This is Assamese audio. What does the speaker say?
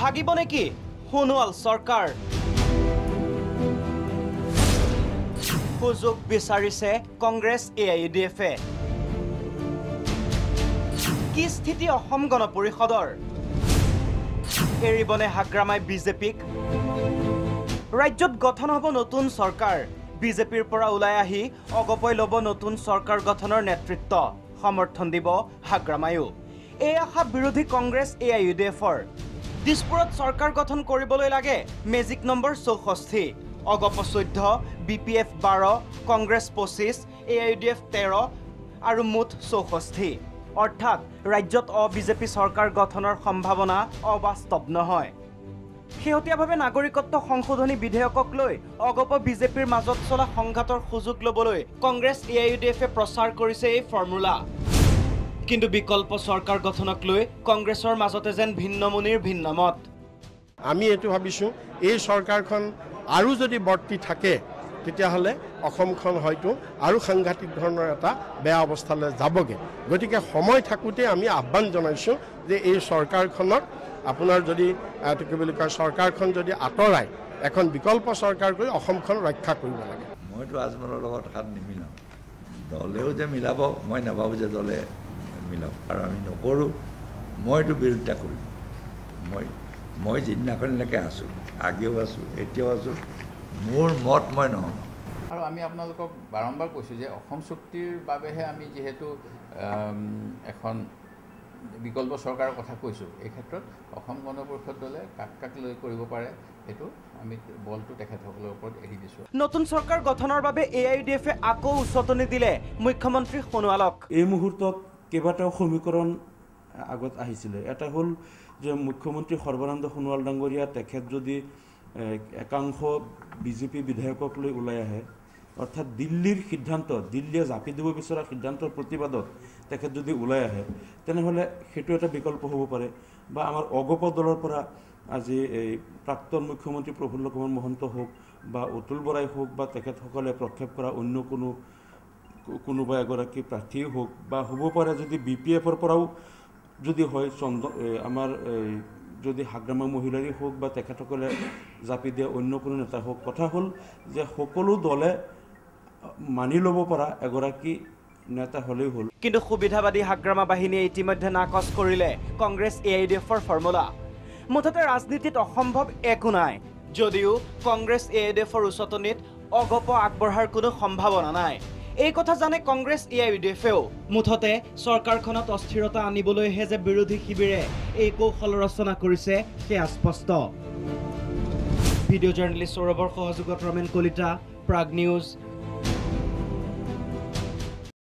ভাগিব নেকি সোণোৱাল চৰকাৰ সুযোগ বিচাৰিছে কংগ্ৰেছ AIUDF-এ কি স্থিতি অসম গণ পৰিষদৰ এৰিবনে হাগ্ৰামাই বিজেপিক ৰাজ্যত গঠন হ'ব নতুন চৰকাৰ বিজেপিৰ পৰা ওলাই আহি অগপই ল'ব নতুন চৰকাৰ গঠনৰ নেতৃত্ব সমৰ্থন দিব হাগ্ৰামায়ো এই আশা বিৰোধী কংগ্ৰেছ AIUDF-ৰ দিছপুৰত চৰকাৰ গঠন কৰিবলৈ লাগে মেজিক নম্বৰ 64 অগপ 14 BPF 12 কংগ্ৰেছ 25 AIUDF 13 আৰু মুঠ 64 অৰ্থাৎ ৰাজ্যত বিজেপি চৰকাৰ গঠনৰ সম্ভাৱনা অবাস্তৱ নহয় শেহতীয়াভাৱে নাগৰিকত্ব সংশোধনী বিধেয়কক লৈ অগপ বিজেপিৰ মাজত চলা সংঘাতৰ সুযোগ ল'বলৈ কংগ্ৰেছ AIUDF-এ প্ৰচাৰ কৰিছে এই ফৰ্মুলা কিন্তু বিকল্প চৰকাৰ গঠনক লৈ কংগ্ৰেছৰ মাজতে যেন ভিন্নমনিৰ ভিন্নমত আমি এটো ভাবিছো এই চৰকাৰখন আৰু যদি বৰ্তি থাকে তেতিয়াহ'লে অসমখন হয়তো আৰু সাংঘাতিক ধৰণৰ এটা বেয়া অৱস্থালৈ যাবগে গতিকে সময় থাকোতে আমি আহ্বান জনাইছো যে এই চৰকাৰখনক আপোনাৰ যদি কি বুলি কয় চৰকাৰখন যদি আঁতৰাই এখন বিকল্প চৰকাৰ কৰি অসমখন ৰক্ষা কৰিব লাগে মইতো আজমলৰ লগত হাত নিমিলাম দলেও যে মিলাব মই নাভাবোঁ যে দলে মিলাব আৰু আমি নকৰোঁ মইতো বিৰোধিতা কৰিম মই যিদিনাখনলৈকে আছোঁ আগেও আছোঁ এতিয়াও আছোঁ মোৰ মত মই নহ'ম আৰু আমি আপোনালোকক বাৰম্বাৰ কৈছোঁ যে অসম চুক্তিৰ বাবেহে আমি যিহেতু এখন বিকল্প চৰকাৰৰ কথা কৈছোঁ এই ক্ষেত্ৰত অসম গণ পৰিষদ দলে কাক লৈ কৰিব পাৰে সেইটো আমি বলটো তেখেতসকলৰ ওপৰত এৰি দিছোঁ নতুন চৰকাৰ গঠনৰ বাবে AIUDF-এ আকৌ উচতনি দিলে মুখ্যমন্ত্ৰী সোণোৱালক এই মুহূৰ্তত কেইবাটাও সমীকৰণ আগত আহিছিলে এটা হ'ল যে মুখ্যমন্ত্ৰী সৰ্বানন্দ সোণোৱাল ডাঙৰীয়া তেখেত যদি একাংশ বিজেপি বিধায়কক লৈ ওলাই আহে অৰ্থাৎ দিল্লীৰ সিদ্ধান্ত দিল্লীয়ে জাপি দিব বিচৰা সিদ্ধান্তৰ প্ৰতিবাদত তেখেত যদি ওলাই আহে তেনেহ'লে সেইটো এটা বিকল্প হ'ব পাৰে বা আমাৰ অগপ দলৰ পৰা আজি এই প্ৰাক্তন মুখ্যমন্ত্ৰী প্ৰফুল্ল কুমাৰ মহন্ত হওক বা অতুল বৰাই হওক বা তেখেতসকলে প্ৰক্ষেপ কৰা অন্য কোনোবা এগৰাকী প্ৰাৰ্থীয়ে হওক বা হ'ব পাৰে যদি BPF-ৰ পৰাও যদি হয় আমাৰ যদি হাগ্ৰামা মহিলাৰী হওক বা তেখেতসকলে জাপি দিয়া অন্য কোনো নেতা হওক কথা হ'ল যে সকলো দলে মানি ল'ব পৰা এগৰাকী নেতা হ'লেই হ'ল কিন্তু সুবিধাবাদী হাগ্ৰামা বাহিনীয়ে ইতিমধ্যে নাকচ কৰিলে কংগ্ৰেছ AIUDF-ৰ ফৰ্মুলা মুঠতে ৰাজনীতিত অসম্ভৱ একো নাই যদিও কংগ্ৰেছ AIUDF-ৰ উচতনিত অগপ আগবঢ়াৰ কোনো সম্ভাৱনা নাই এই কথা জানে কংগ্ৰেছ AIUDF-এও মুঠতে চৰকাৰখনত অস্থিৰতা আনিবলৈহে যে বিৰোধী শিবিৰে এই কৌশল ৰচনা কৰিছে সেয়া স্পষ্ট ভিডিঅ' জাৰ্নেলিষ্ট সৌৰভৰ সহযোগত ৰমেন কলিতা প্ৰাগ নিউজ